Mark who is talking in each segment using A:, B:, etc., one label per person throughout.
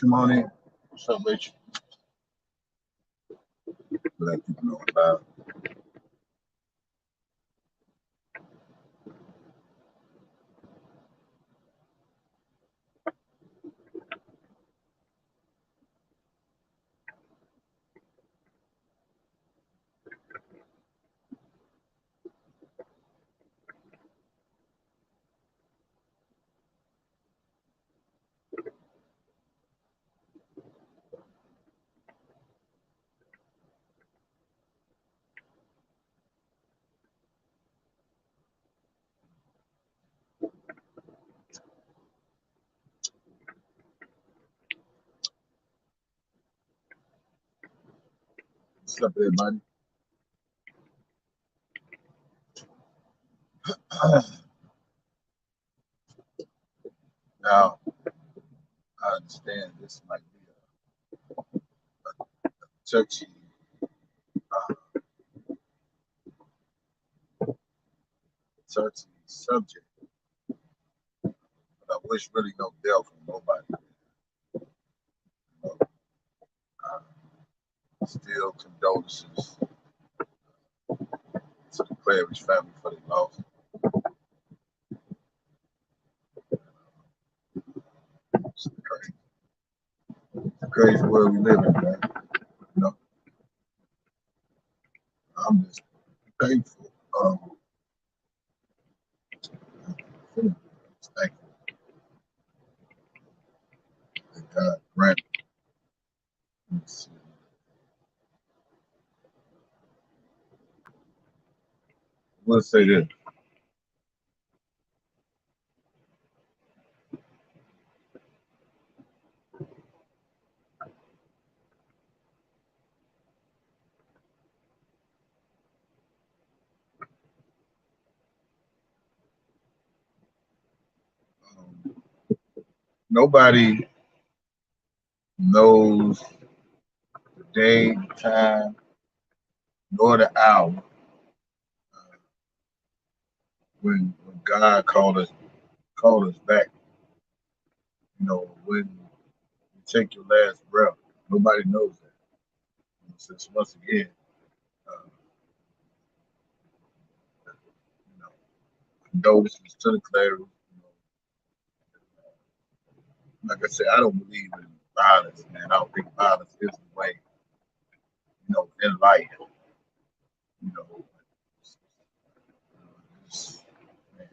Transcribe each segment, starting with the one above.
A: Come on in. What's up, Rachel? Let people know about what's up, everybody. Now, I understand this might be a touchy, uh, touchy subject, but I wish really no death from nobody. You know, still condolences to the Clary's family for their loss. It's a crazy world we live in, man. You know, I'm just thankful. Thankful that God granted. Let's say this. Nobody knows the day, the time, nor the hour when God called us back. You know, when you take your last breath, nobody knows that. Since once again, uh, you know, condolences to the Clary. You know, like I said, I don't believe in violence, man. I don't think violence is the way. You know, in life. You know, it's, man,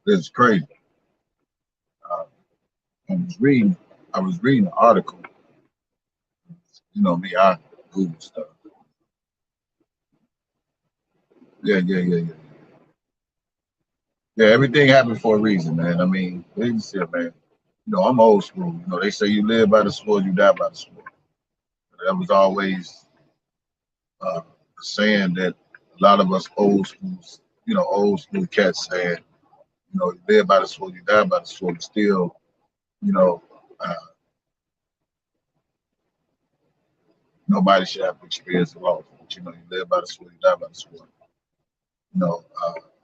A: it's crazy. Uh, I was reading. I was reading an article. You know me, I Google stuff. Yeah. Yeah, everything happened for a reason, man. I mean, what do you say, man? You know, I'm old school. You know, they say you live by the sword, you die by the sword. That was always a saying that a lot of us old schools, old school cats said, you live by the sword, you die by the sword. Still, you know, uh, nobody should have to experience the loss. But, you live by the sword, you die by the sword.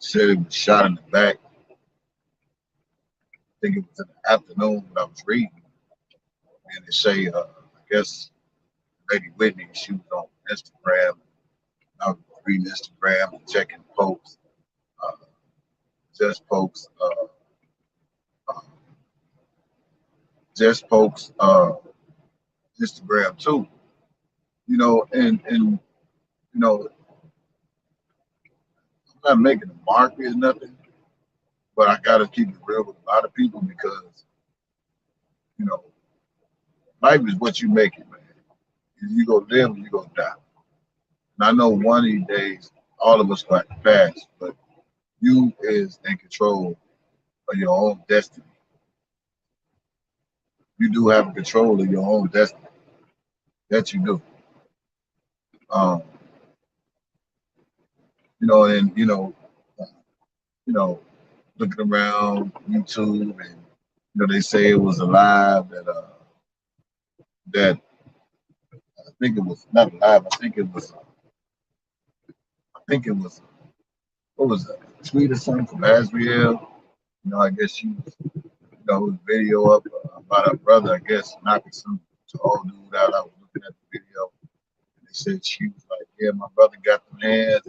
A: Said it was shot in the back. I think it was in the afternoon when I was reading. And they say, I guess Lady Whitney, she was on Instagram. I was reading Instagram and checking posts, uh, just posts, uh, just posts, Instagram too. And I'm not making a market or nothing, but I gotta keep it real with a lot of people because you know life is what you make it, man. You go live and you go die. And I know one of these days all of us got to pass, but you is in control of your own destiny. You do have control of your own destiny. That you do. Um, and you know, looking around YouTube and they say it was alive that I think it was not alive. I think it was what was it? A tweet or something from Asriel. I guess she was, it was video up about her brother, I guess, knocking some tall dude out. I was looking at the video, and they said she was like, "Yeah, my brother got them hands,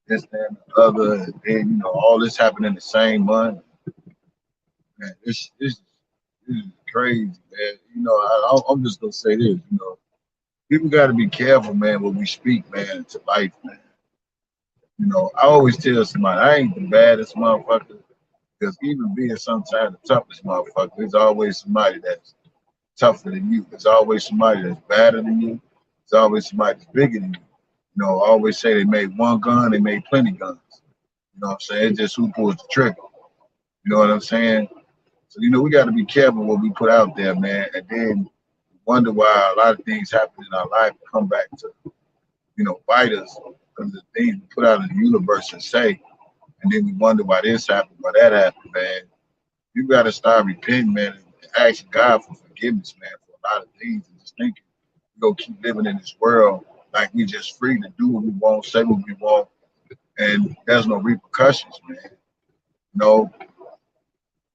A: this, that, and the other," and then all this happened in the same month. Man, this is crazy, man. I'm just gonna say this, people got to be careful, man, when we speak, man, to life, man. I always tell somebody I ain't the baddest motherfucker, because even being sometimes the toughest motherfucker, there's always somebody that's tougher than you. There's always somebody that's badder than you. There's always somebody that's bigger than you. I always say they made one gun, they made plenty guns. You know what I'm saying? It's just who pulls the trigger. You know what I'm saying? So, we got to be careful what we put out there, man. And then wonder why a lot of things happen in our life come back to, bite us because the things we put out in the universe and say. And then we wonder why this happened, why that happened, man. You got to start repenting, man, and asking God for forgiveness, man, for a lot of things. And just thinking we're going to keep living in this world like we just free to do what we want, say what we want, and there's no repercussions, man. You know,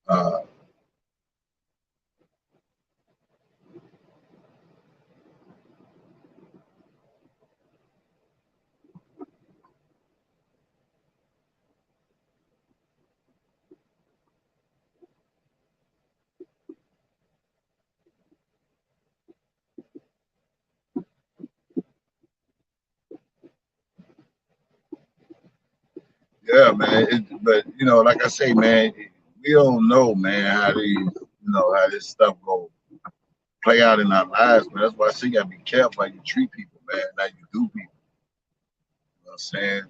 A: uh, yeah, man. But like I say, man, we don't know, man, how this stuff go play out in our lives, man. That's why I say you gotta be careful how you treat people, man, how you do people. You know what I'm saying?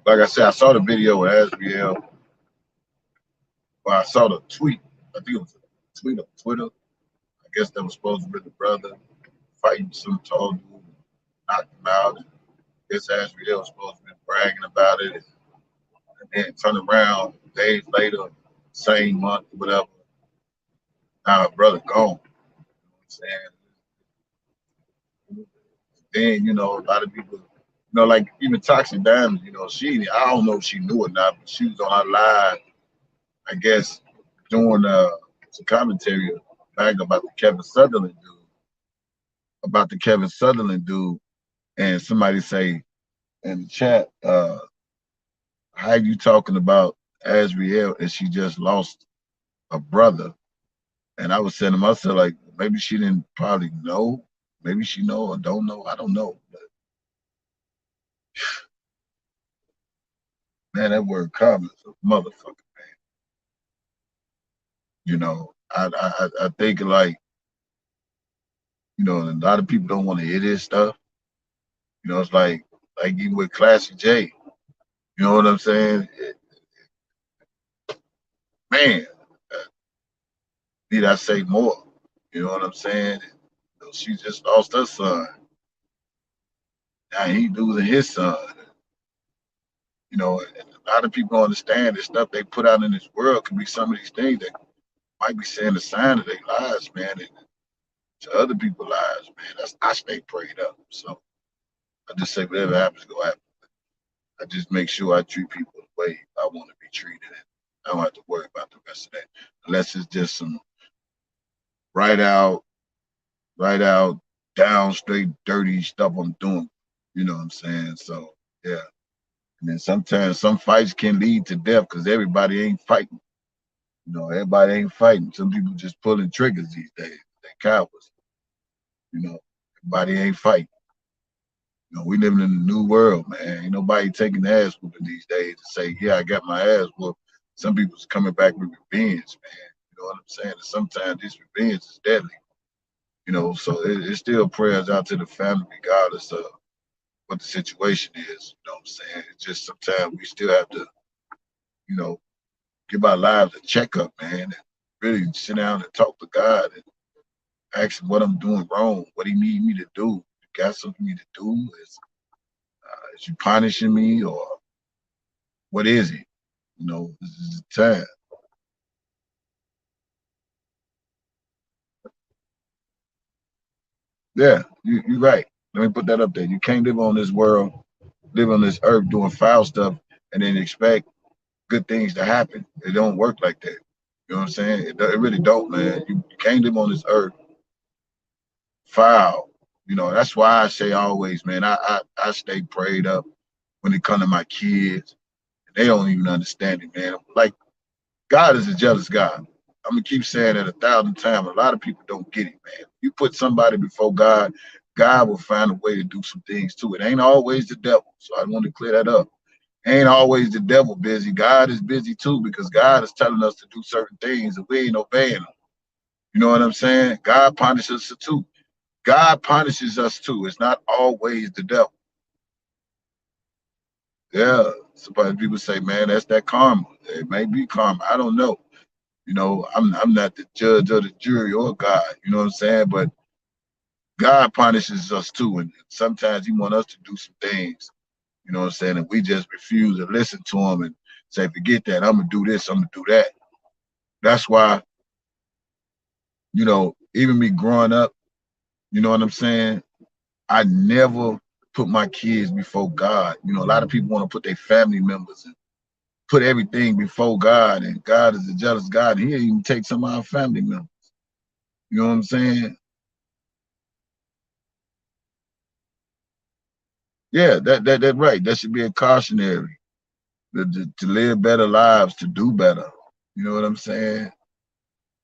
A: Like I said, I saw the video with Asriel, well, I saw the tweet. I think it was a tweet on Twitter. I guess that was supposed to be the brother fighting some tall dude, knocked him out. And I guess Asriel was supposed to be bragging about it. And then turn around days later, same month, whatever. Now her brother gone. You know what I'm saying? Then, a lot of people, like even Toxic Diamonds, I don't know if she knew or not, but she was on her live, I guess, doing some commentary back about the Kevin Sutherland dude, and somebody say in the chat, how you talking about Asriel and she just lost a brother? And I was saying to myself, like, maybe she didn't probably know, maybe she know or don't know, I don't know. But man, that word karma is a motherfucker. I think like, a lot of people don't want to hear this stuff. It's like even with Classy J. You know what I'm saying? Man, uh, need I say more? You know what I'm saying? She just lost her son. Now he losing his son. And a lot of people don't understand the stuff they put out in this world can be some of these things that might be saying a sign of their lives, man, and to other people's lives, man. I stay prayed up. So I just say whatever happens, go happen. I just make sure I treat people the way I want to be treated. And I don't have to worry about the rest of that. Unless it's just some right out, right out, down, straight, dirty stuff I'm doing. You know what I'm saying? So, yeah. And then sometimes some fights can lead to death because everybody ain't fighting. Everybody ain't fighting. Some people just pulling triggers these days. They cowards. Everybody ain't fighting. We living in a new world, man. Ain't nobody taking ass whooping these days to say, yeah, I got my ass whooped. Some people's coming back with revenge, man. You know what I'm saying? And sometimes this revenge is deadly. So it's still prayers out to the family, regardless of what the situation is. You know what I'm saying? It's just sometimes we still have to, you know, give our lives a checkup, man, and really sit down and talk to God and ask him what I'm doing wrong, what he need me to do. You got something for me to do? Is you punishing me or what is it? This is the time. Yeah, you're right. Let me put that up there. You can't live on this world, live on this earth doing foul stuff and then expect good things to happen. It don't work like that. You You know what I'm saying? It really don't, man. You can't live on this earth foul. You know, that's why I say always, man, I stay prayed up when it comes to my kids. They don't even understand it, man. Like, God is a jealous God. I'm gonna keep saying it 1,000 times. A lot of people don't get it, man. You put somebody before God, God will find a way to do some things too. It ain't always the devil. So I want to clear that up. Ain't always the devil busy. God is busy too, because God is telling us to do certain things and we ain't obeying them. You know what I'm saying? God punishes us too. God punishes us too. It's not always the devil. Yeah. Sometimes people say, man, that's that karma. It may be karma. I don't know. You know, I'm not the judge or the jury or God. You know what I'm saying? But God punishes us too, and sometimes He wants us to do some things. You know what I'm saying? And we just refuse to listen to Him and say, "Forget that. I'm gonna do this. I'm gonna do that." That's why, you know, even me growing up, you know what I'm saying? I never put my kids before God. You know, a lot of people want to put their family members and put everything before God, and God is a jealous God. He'll even take some of our family members. You know what I'm saying? Yeah, that right. That should be a cautionary to live better lives, to do better. You know what I'm saying?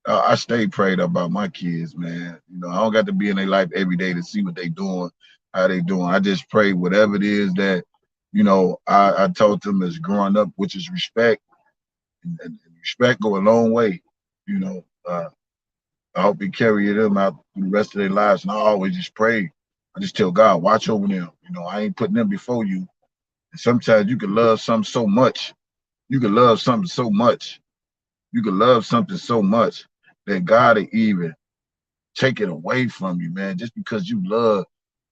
A: I stay prayed up about my kids, man. You know, I don't got to be in their life every day to see what they doing, how they doing. I just pray whatever it is that, you know, I told them as growing up, which is respect, and respect go a long way. You know, I hope He carry them out through the rest of their lives. And I always just pray. I just tell God, watch over them. You know, I ain't putting them before you. And sometimes you can love something so much. You can love something so much. You can love something so much that God will even take it away from you, man, just because you love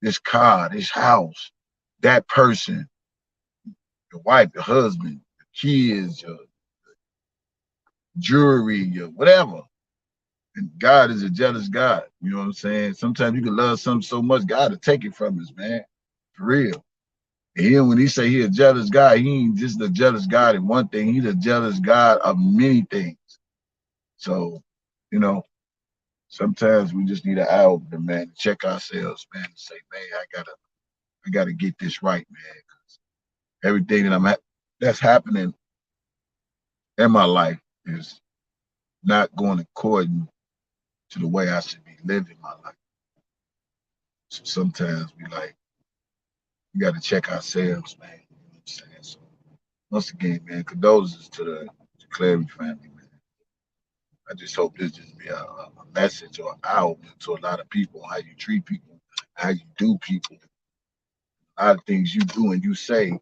A: this car, this house, that person, your wife, your husband, your kids, your jewelry, your whatever. And God is a jealous God. You know what I'm saying? Sometimes you can love something so much, God will take it from us, man. For real. And when He say He a jealous God, He ain't just a jealous God in one thing. He's a jealous God of many things. So, you know, sometimes we just need an eye opener, man, to check ourselves, man, and say, man, I gotta get this right, man. Everything that's happening in my life is not going according to the way I should be living my life. So sometimes we gotta check ourselves, man. You know what I'm saying? So once again, man, condolences to Clary family, man. I just hope this just be a message or an eye opener to a lot of people on how you treat people, how you do people, a lot of things you do and you say,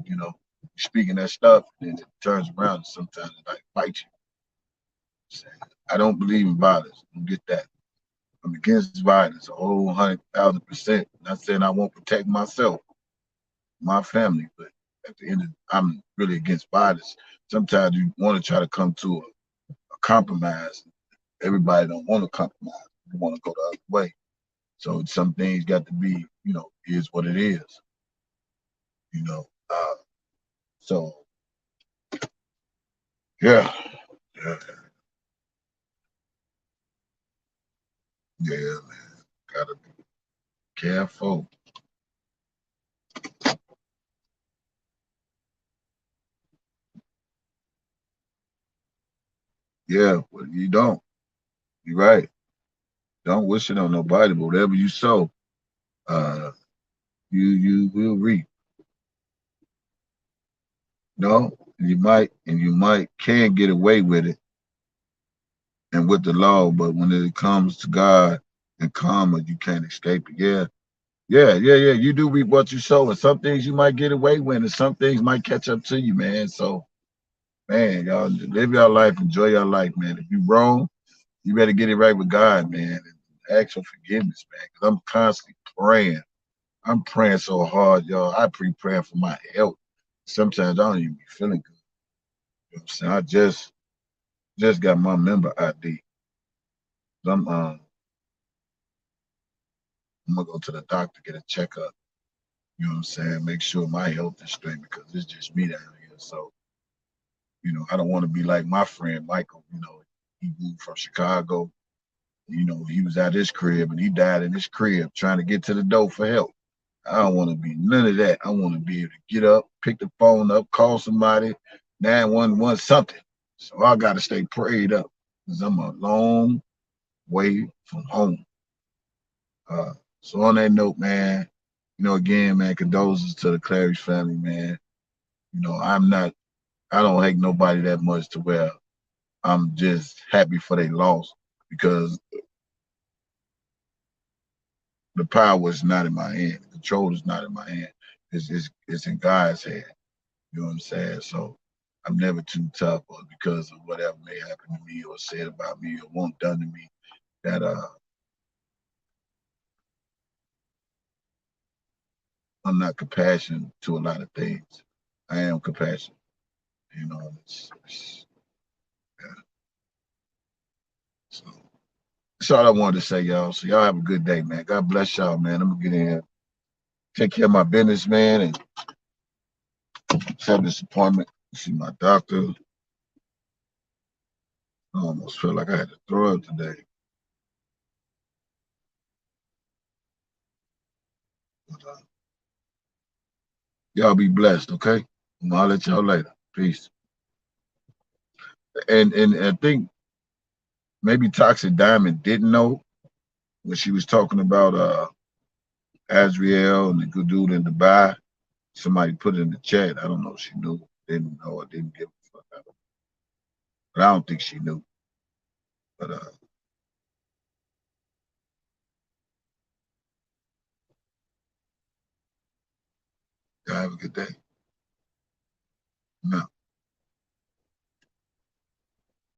A: you know, speaking that stuff, and it turns around and sometimes it like fight you. I don't believe in violence. Don't get that. I'm against violence, a whole 100,000%. Not saying I won't protect myself, my family, but at the end of I'm really against violence. Sometimes you want to try to come to a compromise. Everybody don't want to compromise. They want to go the other way. So some things got to be, you know, is what it is. You know. So yeah, yeah, yeah, man. Gotta be careful. Yeah, well, you don't. You're right. Don't wish it on nobody, but whatever you sow, uh, you will reap. No, and you might can get away with it and with the law, but when it comes to God and karma, you can't escape it. Yeah, yeah. You do reap what you sow, and some things you might get away with, and some things might catch up to you, man. So, man, y'all live your life, enjoy your life, man. If you wrong, you better get it right with God, man, and ask for forgiveness, man. Because I'm constantly praying. I'm praying so hard, y'all. I praying for my health. Sometimes I don't even be feeling good. You know what I'm saying? I just got my member ID. I'm gonna go to the doctor, get a checkup. You know what I'm saying? Make sure my health is straight because it's just me down here. So, you know, I don't want to be like my friend Michael, you know. He moved from Chicago. You know, he was at his crib and he died in his crib trying to get to the door for help. I don't want to be none of that. I want to be able to get up, pick the phone up, call somebody, 911, something. So I got to stay prayed up because I'm a long way from home. So on that note, man, you know, again, man, condolences to the Clary family, man. You know, I don't hate nobody that much to where I'm just happy for their loss because the power is not in my hand. The control is not in my hand. It's in God's hand. You know what I'm saying? So I'm never too tough or because of whatever may happen to me or said about me or won't done to me that I'm not compassionate to a lot of things. I am compassionate. You know, yeah. So that's all I wanted to say, y'all. So y'all have a good day, man. God bless y'all, man. I'm gonna get in here, take care of my business, man, and have this appointment, see my doctor. I almost feel like I had to throw up today. But, y'all be blessed, okay? I'll let y'all later. Peace. And I think maybe Toxic Diamond didn't know when she was talking about Azriel and the good dude in Dubai. Somebody put it in the chat. I don't know if she knew, didn't know, or didn't give a fuck. But I don't think she knew. But y'all have a good day. No.